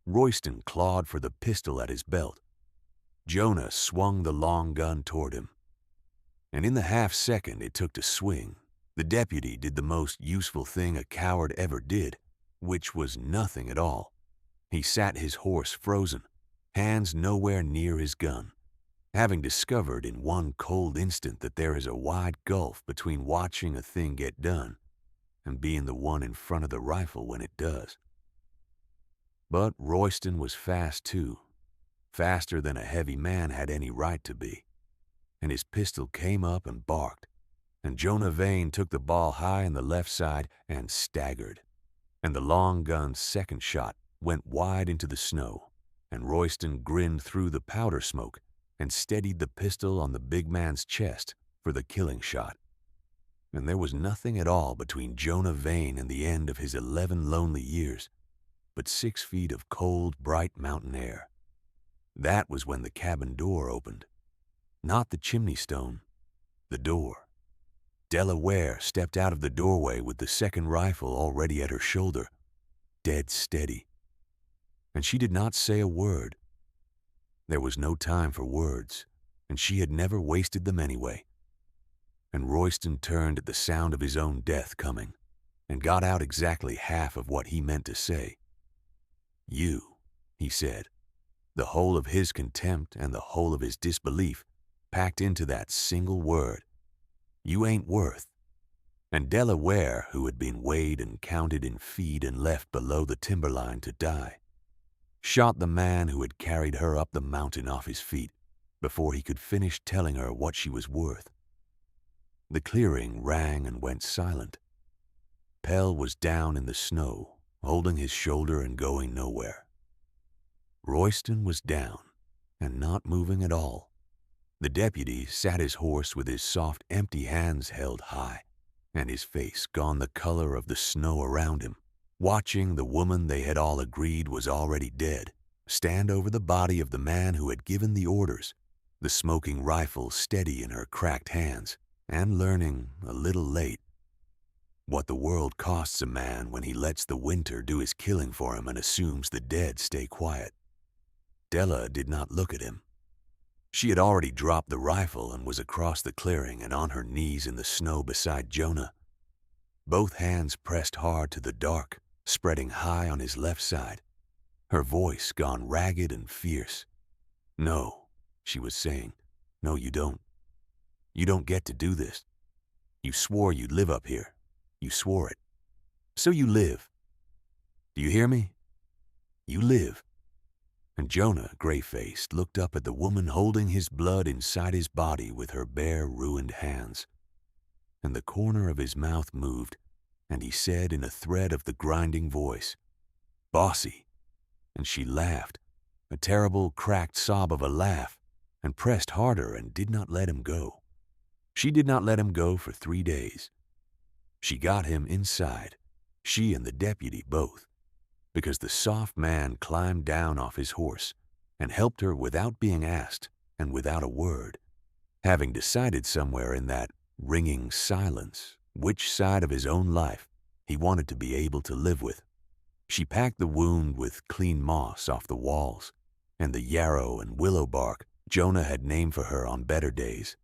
Royston clawed for the pistol at his belt. Jonah swung the long gun toward him. And in the half-second it took to swing, the deputy did the most useful thing a coward ever did, which was nothing at all. He sat his horse frozen, hands nowhere near his gun, having discovered in one cold instant that there is a wide gulf between watching a thing get done and being the one in front of the rifle when it does. But Royston was fast too, faster than a heavy man had any right to be, and his pistol came up and barked, and Jonah Vane took the ball high in the left side and staggered, and the long gun's second shot went wide into the snow, and Royston grinned through the powder smoke and steadied the pistol on the big man's chest for the killing shot. And there was nothing at all between Jonah Vane and the end of his 11 lonely years, but 6 feet of cold, bright mountain air. That was when the cabin door opened. Not the chimney stone, the door. Della Ware stepped out of the doorway with the second rifle already at her shoulder, dead steady. And she did not say a word. There was no time for words, and she had never wasted them anyway. And Royston turned at the sound of his own death coming, and got out exactly half of what he meant to say. "You," he said, the whole of his contempt and the whole of his disbelief packed into that single word. "You ain't worth." And Della Ware, who had been weighed and counted in feet and left below the timberline to die, shot the man who had carried her up the mountain off his feet before he could finish telling her what she was worth. The clearing rang and went silent. Pell was down in the snow, holding his shoulder and going nowhere. Royston was down and not moving at all. The deputy sat his horse with his soft, empty hands held high, and his face gone the color of the snow around him, watching the woman they had all agreed was already dead stand over the body of the man who had given the orders, the smoking rifle steady in her cracked hands, and learning, a little late, What the world costs a man when he lets the winter do his killing for him and assumes the dead stay quiet. Della did not look at him. She had already dropped the rifle and was across the clearing and on her knees in the snow beside Jonah. Both hands pressed hard to the dark, spreading high on his left side, her voice gone ragged and fierce. "No," she was saying. "No, you don't. You don't get to do this. You swore you'd live up here. You swore it. So you live. Do you hear me? You live." And Jonah, gray-faced, looked up at the woman holding his blood inside his body with her bare, ruined hands. And the corner of his mouth moved, and he said in a thread of the grinding voice, "Bossy." And she laughed, a terrible, cracked sob of a laugh, and pressed harder and did not let him go. She did not let him go for 3 days. She got him inside, she and the deputy both, because the soft man climbed down off his horse and helped her without being asked and without a word, having decided somewhere in that ringing silence which side of his own life he wanted to be able to live with. She packed the wound with clean moss off the walls and the yarrow and willow bark Jonah had named for her on better days,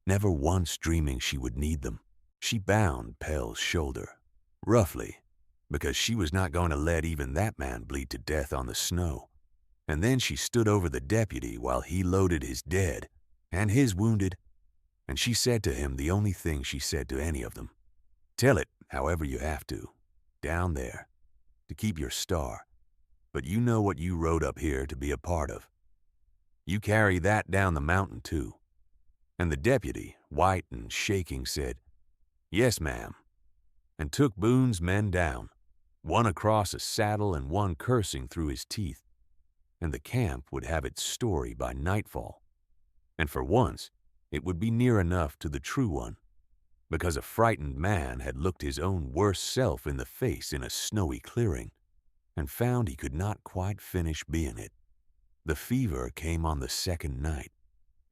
never once dreaming she would need them. She bound Pell's shoulder, roughly, because she was not going to let even that man bleed to death on the snow. And then she stood over the deputy while he loaded his dead and his wounded, and she said to him the only thing she said to any of them: "Tell it however you have to, down there, to keep your star, but you know what you rode up here to be a part of. You carry that down the mountain too." And the deputy, white and shaking, said, "Yes, ma'am," and took Boone's men down, one across a saddle and one cursing through his teeth, and the camp would have its story by nightfall. And for once, it would be near enough to the true one, because a frightened man had looked his own worst self in the face in a snowy clearing, and found he could not quite finish being it. The fever came on the second night,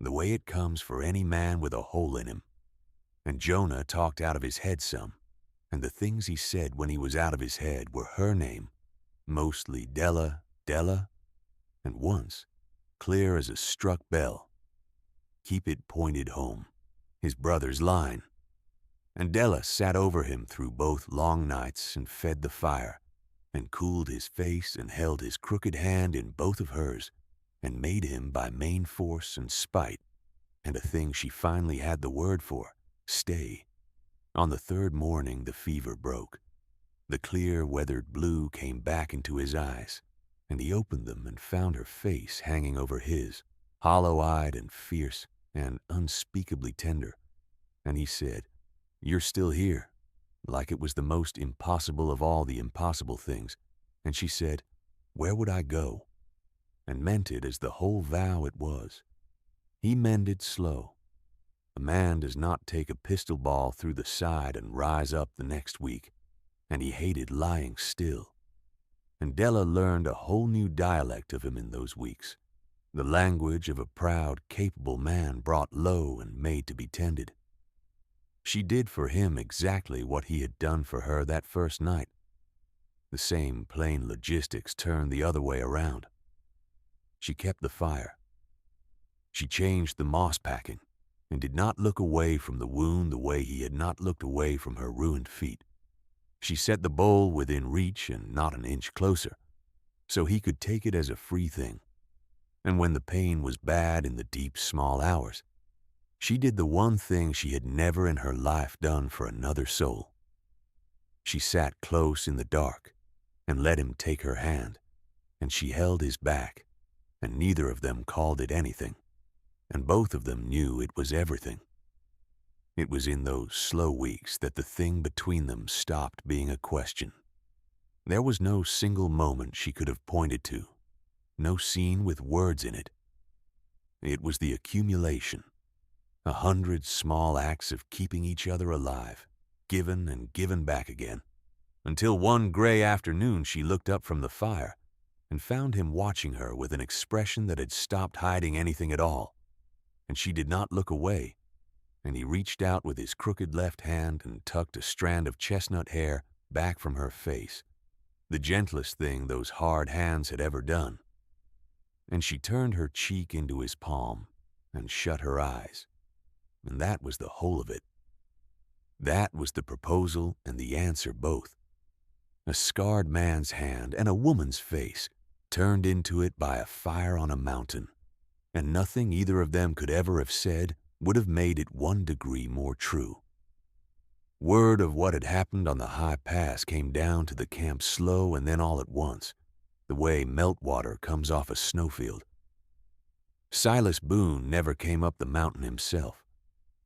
the way it comes for any man with a hole in him, and Jonah talked out of his head some, and the things he said when he was out of his head were her name, mostly Della, Della, and once, clear as a struck bell, "Keep it pointed home," his brother's line. And Della sat over him through both long nights and fed the fire, and cooled his face and held his crooked hand in both of hers, and made him by main force and spite, and a thing she finally had the word for, stay. On the third morning the fever broke. The clear, weathered blue came back into his eyes, and he opened them and found her face hanging over his, hollow-eyed and fierce and unspeakably tender. And he said, "You're still here," like it was the most impossible of all the impossible things. And she said, "Where would I go?" and meant it as the whole vow it was. He mended slow. A man does not take a pistol ball through the side and rise up the next week, and he hated lying still. And Della learned a whole new dialect of him in those weeks, the language of a proud, capable man brought low and made to be tended. She did for him exactly what he had done for her that first night. The same plain logistics turned the other way around. She kept the fire. She changed the moss packing, and did not look away from the wound the way he had not looked away from her ruined feet. She set the bowl within reach and not an inch closer, so he could take it as a free thing. And when the pain was bad in the deep, small hours, she did the one thing she had never in her life done for another soul. She sat close in the dark and let him take her hand, and she held his back, and neither of them called it anything, and both of them knew it was everything. It was in those slow weeks that the thing between them stopped being a question. There was no single moment she could have pointed to, no scene with words in it. It was the accumulation, 100 small acts of keeping each other alive, given and given back again, until one gray afternoon she looked up from the fire and found him watching her with an expression that had stopped hiding anything at all, and she did not look away, and he reached out with his crooked left hand and tucked a strand of chestnut hair back from her face, the gentlest thing those hard hands had ever done. And she turned her cheek into his palm and shut her eyes, and that was the whole of it. That was the proposal and the answer both. A scarred man's hand and a woman's face turned into it by a fire on a mountain, and nothing either of them could ever have said would have made it 1 degree more true. Word of what had happened on the high pass came down to the camp slow and then all at once, the way meltwater comes off a snowfield. Silas Boone never came up the mountain himself.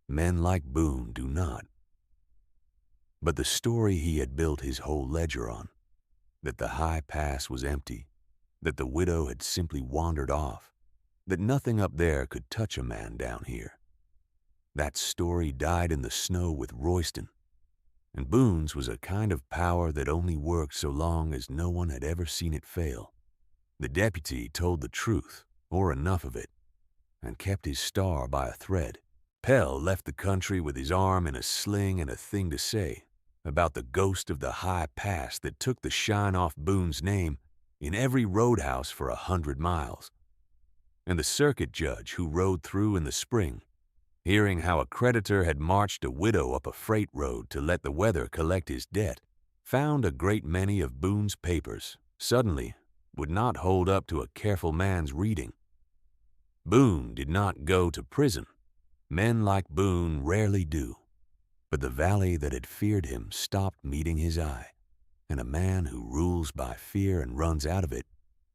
Men like Boone do not. But the story he had built his whole ledger on, that the high pass was empty, that the widow had simply wandered off, that nothing up there could touch a man down here. That story died in the snow with Royston, and Boone's was a kind of power that only worked so long as no one had ever seen it fail. The deputy told the truth, or enough of it, and kept his star by a thread. Pell left the country with his arm in a sling and a thing to say about the ghost of the high pass that took the shine off Boone's name in every roadhouse for 100 miles. And the circuit judge who rode through in the spring, hearing how a creditor had marched a widow up a freight road to let the weather collect his debt, found a great many of Boone's papers suddenly would not hold up to a careful man's reading. Boone did not go to prison. Men like Boone rarely do. But the valley that had feared him stopped meeting his eye, and a man who rules by fear and runs out of it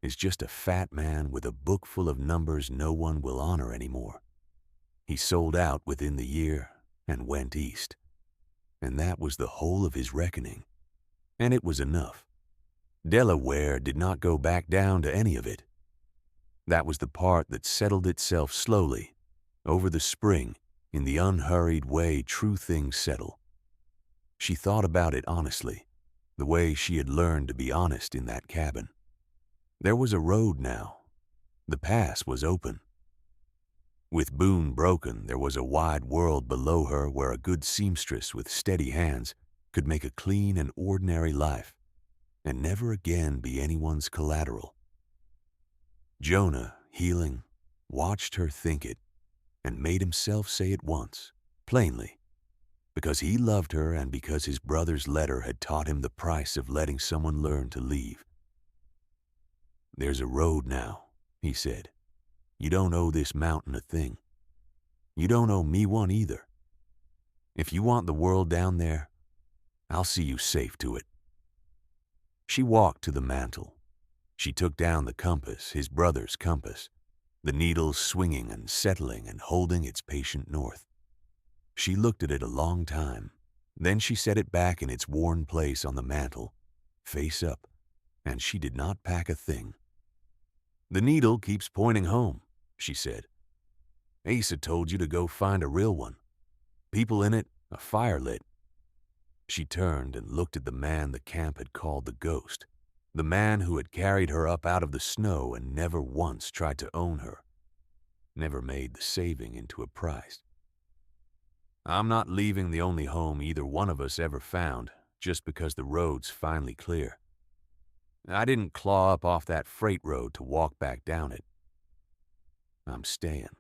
is just a fat man with a book full of numbers no one will honor anymore. He sold out within the year and went east, and that was the whole of his reckoning, and it was enough. Della Ware did not go back down to any of it. That was the part that settled itself slowly over the spring in the unhurried way true things settle. She thought about it honestly, the way she had learned to be honest in that cabin. There was a road now. The pass was open. With Boone broken, there was a wide world below her where a good seamstress with steady hands could make a clean and ordinary life and never again be anyone's collateral. Jonah, healing, watched her think it and made himself say it once, plainly, because he loved her and because his brother's letter had taught him the price of letting someone learn to leave. "There's a road now," he said. "You don't owe this mountain a thing. You don't owe me one either. If you want the world down there, I'll see you safe to it." She walked to the mantel. She took down the compass, his brother's compass, the needle swinging and settling and holding its patient north. She looked at it a long time. Then she set it back in its worn place on the mantel, face up, and she did not pack a thing. "The needle keeps pointing home," she said. "Asa told you to go find a real one. People in it, a fire lit." She turned and looked at the man the camp had called the ghost, the man who had carried her up out of the snow and never once tried to own her, never made the saving into a price. "I'm not leaving the only home either one of us ever found just because the road's finally clear. I didn't claw up off that freight road to walk back down it. I'm staying.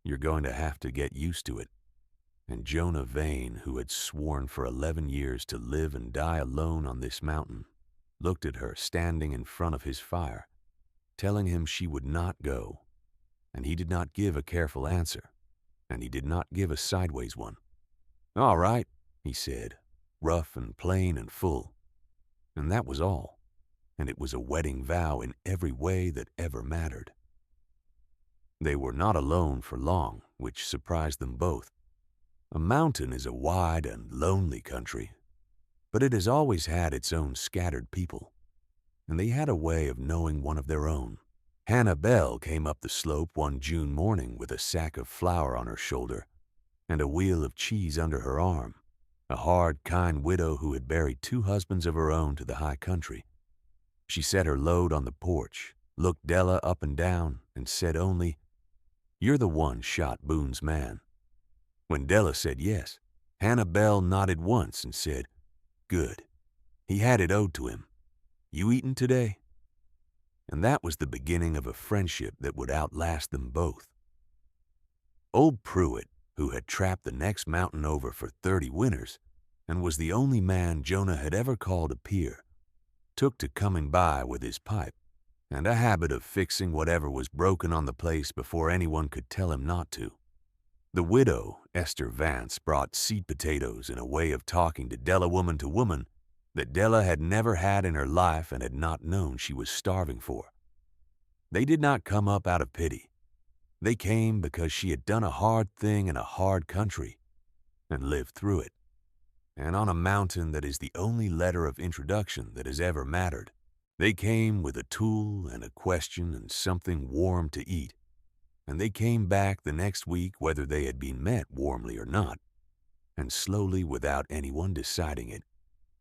You're going to have to get used to it." And Jonah Vane, who had sworn for 11 years to live and die alone on this mountain, looked at her standing in front of his fire, telling him she would not go, and he did not give a careful answer, and he did not give a sideways one. "All right," he said, rough and plain and full, and that was all, and it was a wedding vow in every way that ever mattered. They were not alone for long, which surprised them both. A mountain is a wide and lonely country, but it has always had its own scattered people, and they had a way of knowing one of their own. Hannah Bell came up the slope one June morning with a sack of flour on her shoulder and a wheel of cheese under her arm, a hard, kind widow who had buried 2 husbands of her own to the high country. She set her load on the porch, looked Della up and down, and said only, "You're the one shot Boone's man." When Della said yes, Hannah Bell nodded once and said, "Good. He had it owed to him. You eaten today?" And that was the beginning of a friendship that would outlast them both. Old Pruitt, who had trapped the next mountain over for 30 winters and was the only man Jonah had ever called a peer, took to coming by with his pipe and a habit of fixing whatever was broken on the place before anyone could tell him not to. The widow, Esther Vance, brought seed potatoes in a way of talking to Della woman to woman that Della had never had in her life and had not known she was starving for. They did not come up out of pity. They came because she had done a hard thing in a hard country and lived through it, and on a mountain that is the only letter of introduction that has ever mattered. They came with a tool and a question and something warm to eat, and they came back the next week whether they had been met warmly or not, and slowly, without anyone deciding it,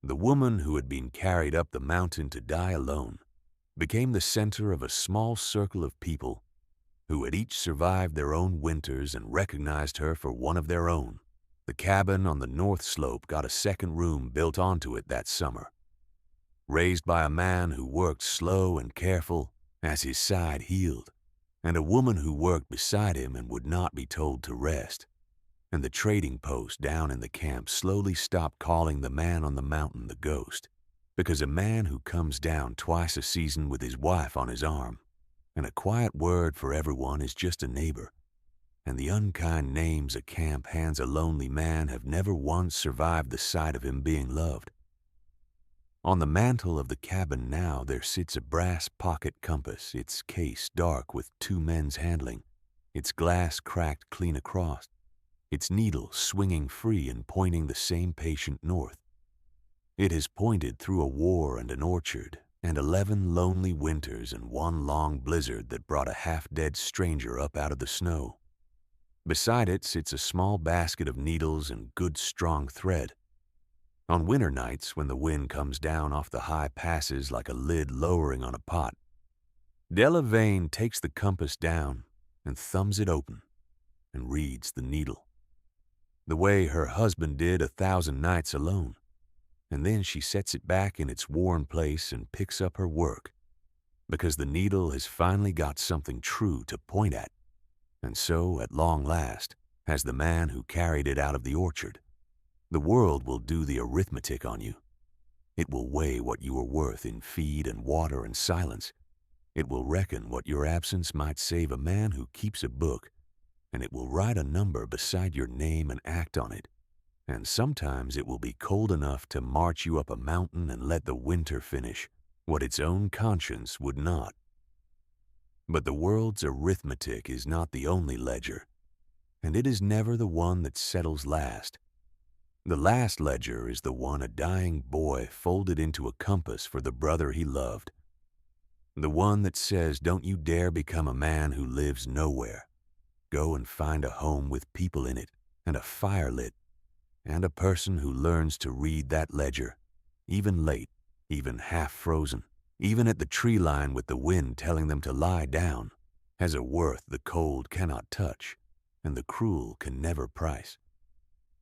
the woman who had been carried up the mountain to die alone became the center of a small circle of people who had each survived their own winters and recognized her for one of their own. The cabin on the north slope got a second room built onto it that summer, raised by a man who worked slow and careful as his side healed, and a woman who worked beside him and would not be told to rest. And the trading post down in the camp slowly stopped calling the man on the mountain the ghost, because a man who comes down twice a season with his wife on his arm, and a quiet word for everyone is just a neighbor, and the unkind names a camp hands a lonely man have never once survived the sight of him being loved. On the mantel of the cabin now there sits a brass pocket compass, its case dark with 2 men's handling, its glass cracked clean across, its needle swinging free and pointing the same patient north. It has pointed through a war and an orchard, and 11 lonely winters and 1 long blizzard that brought a half-dead stranger up out of the snow. Beside it sits a small basket of needles and good strong thread. On winter nights, when the wind comes down off the high passes like a lid lowering on a pot, Della Vane takes the compass down and thumbs it open and reads the needle, the way her husband did 1,000 nights alone, and then she sets it back in its worn place and picks up her work, because the needle has finally got something true to point at, and so, at long last, has the man who carried it out of the orchard. The world will do the arithmetic on you. It will weigh what you are worth in feed and water and silence. It will reckon what your absence might save a man who keeps a book, and it will write a number beside your name and act on it. And sometimes it will be cold enough to march you up a mountain and let the winter finish what its own conscience would not. But the world's arithmetic is not the only ledger, and it is never the one that settles last. The last ledger is the one a dying boy folded into a compass for the brother he loved. The one that says, don't you dare become a man who lives nowhere. Go and find a home with people in it and a fire lit, and a person who learns to read that ledger, even late, even half frozen, even at the tree line with the wind telling them to lie down, has a worth the cold cannot touch and the cruel can never price.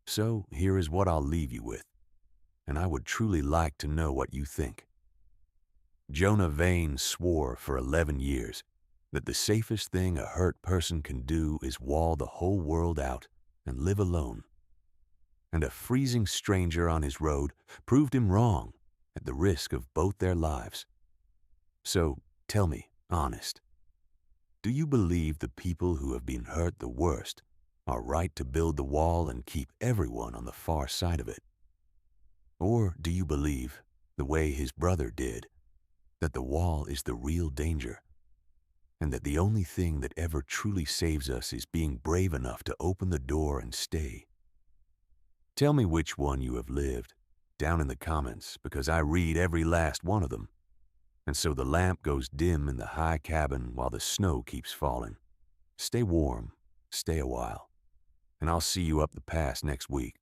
So here is what I'll leave you with, and I would truly like to know what you think. Jonah Vane swore for 11 years that the safest thing a hurt person can do is wall the whole world out and live alone. And a freezing stranger on his road proved him wrong at the risk of both their lives. So tell me, honest, do you believe the people who have been hurt the worst are right to build the wall and keep everyone on the far side of it? Or do you believe, the way his brother did, that the wall is the real danger, and that the only thing that ever truly saves us is being brave enough to open the door and stay? Tell me which one you have lived, down in the comments, because I read every last one of them, and so the lamp goes dim in the high cabin while the snow keeps falling. Stay warm, stay a while, and I'll see you up the pass next week.